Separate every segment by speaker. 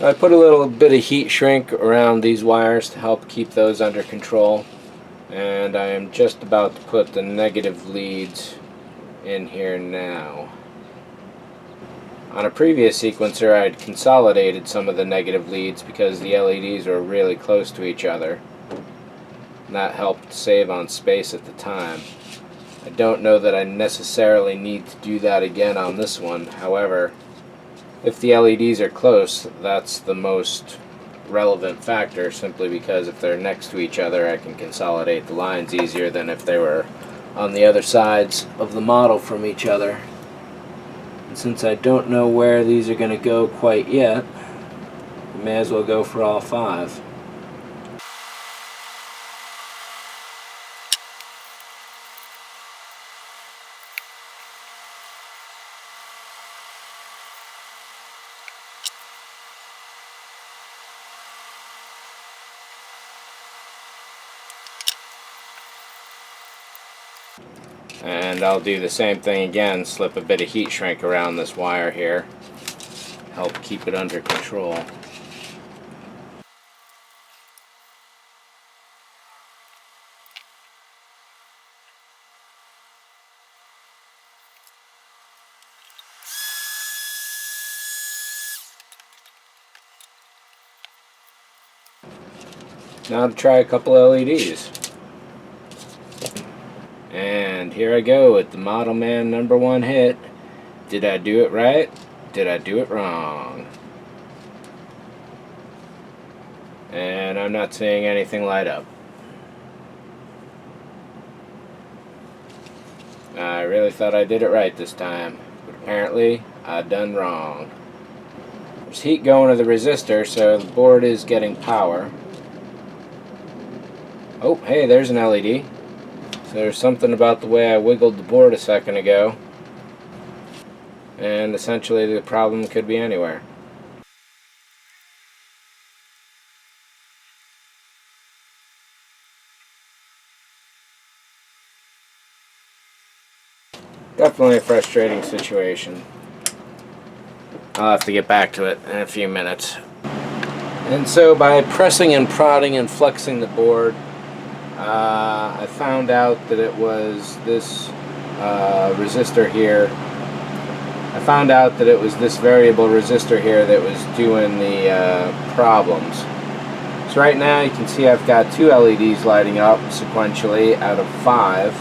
Speaker 1: I put a little bit of heat shrink around these wires to help keep those under control, and I am just about to put the negative leads in here now. On a previous sequencer, I'd consolidated some of the negative leads because the LEDs were really close to each other, and that helped save on space at the time. I don't know that I necessarily need to do that again on this one. However, if the LEDs are close, that's the most relevant factor, simply because if they're next to each other, I can consolidate the lines easier than if they were on the other sides of the model from each other. And since I don't know where these are going to go quite yet, I may as well go for all 5. And I'll do the same thing again, slip a bit of heat shrink around this wire here, help keep it under control. Now to try a couple LEDs. And here I go with the ModelMan #1 hit. Did I do it right? Did I do it wrong? And I'm not seeing anything light up. I really thought I did it right this time, but apparently I done wrong. There's heat going to the resistor, so the board is getting power. Oh, hey, there's an LED. There's something about the way I wiggled the board a second ago, and essentially the problem could be anywhere. Definitely a frustrating situation. I'll have to get back to it in a few minutes. And so by pressing and prodding and flexing the board, I found out that it was this resistor here. I found out that it was this variable resistor here that was doing the problems. So right now you can see I've got 2 LEDs lighting up sequentially out of 5.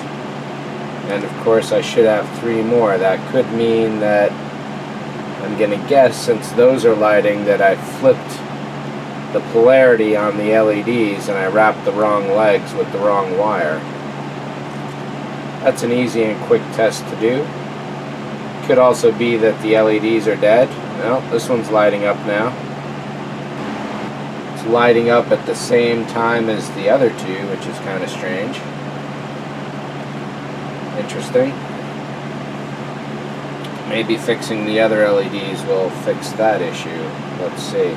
Speaker 1: And of course I should have 3 more. That could mean that, I'm going to guess, since those are lighting, that I flipped the polarity on the LEDs and I wrapped the wrong legs with the wrong wire. That's an easy and quick test to do. Could also be that the LEDs are dead. No, this one's lighting up now. It's lighting up at the same time as the other 2, which is kind of strange. Interesting. Maybe fixing the other LEDs will fix that issue. Let's see.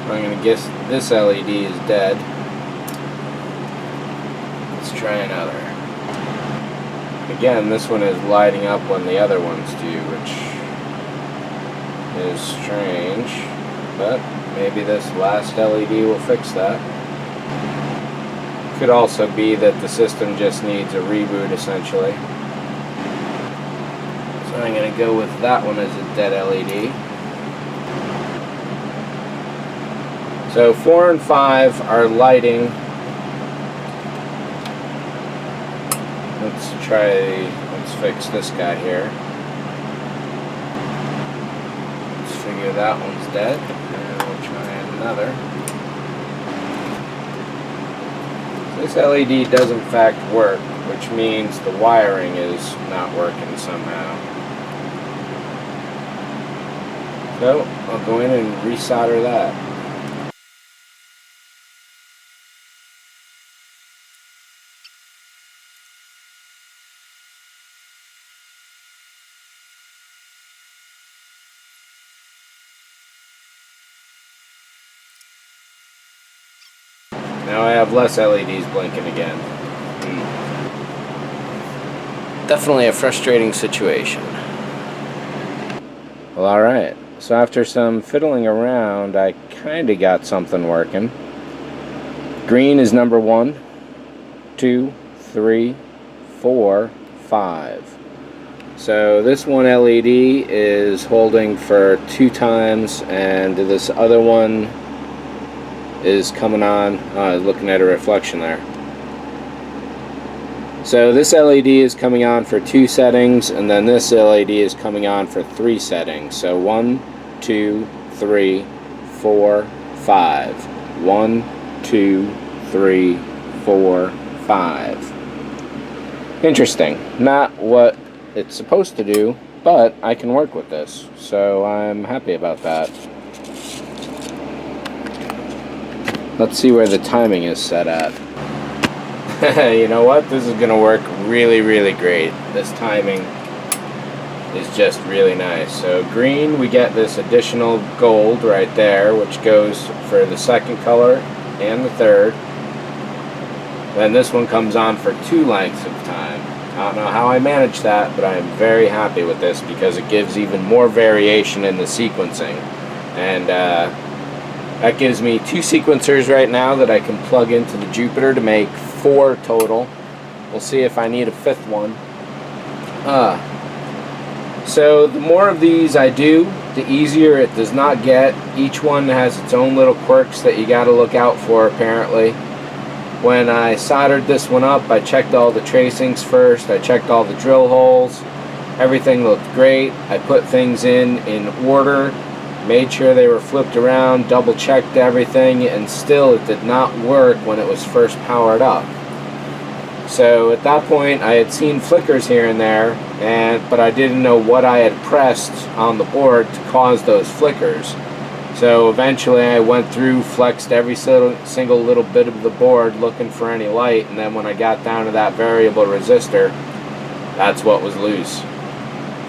Speaker 1: I'm going to guess this LED is dead. Let's try another. Again, this one is lighting up when the other ones do, which is strange, but maybe this last LED will fix that. Could also be that the system just needs a reboot, essentially. So I'm going to go with that one as a dead LED. So 4 and 5 are lighting. Let's fix this guy here. Let's figure that one's dead, and we'll try another. This LED does in fact work, which means the wiring is not working somehow. So I'll go in and resolder that. Now I have less LEDs blinking again. Definitely a frustrating situation. Well, alright. So after some fiddling around, I kind of got something working. Green is number 1, 2, 3, 4, 5. So this one LED is holding for 2 times, and this other one is coming on. Looking at a reflection there. So this LED is coming on for 2 settings, and then this LED is coming on for 3 settings. So 1, 2, 3, 4, 5. 1, 2, 3, 4, 5. Interesting. Not what it's supposed to do, but I can work with this, so I'm happy about that. Let's see where the timing is set at. You know what? This is gonna work really, really great. This timing is just really nice. So green, we get this additional gold right there, which goes for the second color and the third. Then this one comes on for 2 lengths of time. I don't know how I manage that, but I am very happy with this because it gives even more variation in the sequencing. And that gives me 2 sequencers right now that I can plug into the Jupiter to make 4 total. We'll see if I need a 5th one. So the more of these I do, the easier it does not get. Each one has its own little quirks that you got to look out for, apparently. When I soldered this one up, I checked all the tracings first. I checked all the drill holes. Everything looked great. I put things in order, made sure they were flipped around, double checked everything, and still it did not work when it was first powered up. So at that point I had seen flickers here and there, but I didn't know what I had pressed on the board to cause those flickers. So eventually I went through, flexed every single little bit of the board looking for any light, and then when I got down to that variable resistor, that's what was loose.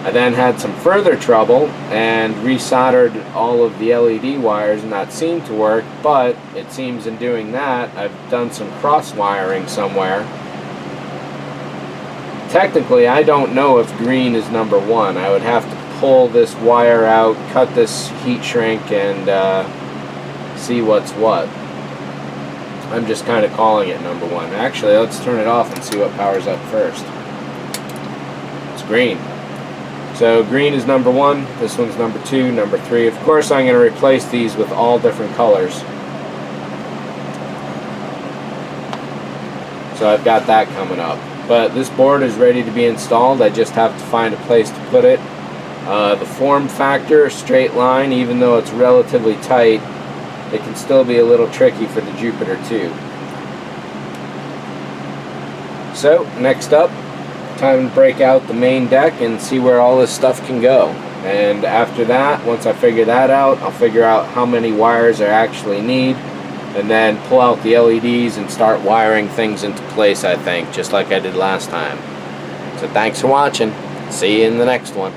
Speaker 1: I then had some further trouble and resoldered all of the LED wires, and that seemed to work, but it seems in doing that I've done some cross wiring somewhere. Technically I don't know if green is number 1. I would have to pull this wire out, cut this heat shrink, and see what's what. I'm just kind of calling it number 1. Actually, let's turn it off and see what powers up first. It's green. So green is number 1, this one's number 2, number 3. Of course I'm going to replace these with all different colors. So I've got that coming up. But this board is ready to be installed. I just have to find a place to put it. The form factor, straight line, even though it's relatively tight, it can still be a little tricky for the Jupiter too. So next up, time to break out the main deck and see where all this stuff can go. And after that, once I figure that out, I'll figure out how many wires I actually need, and then pull out the LEDs and start wiring things into place, I think, just like I did last time. So thanks for watching. See you in the next one.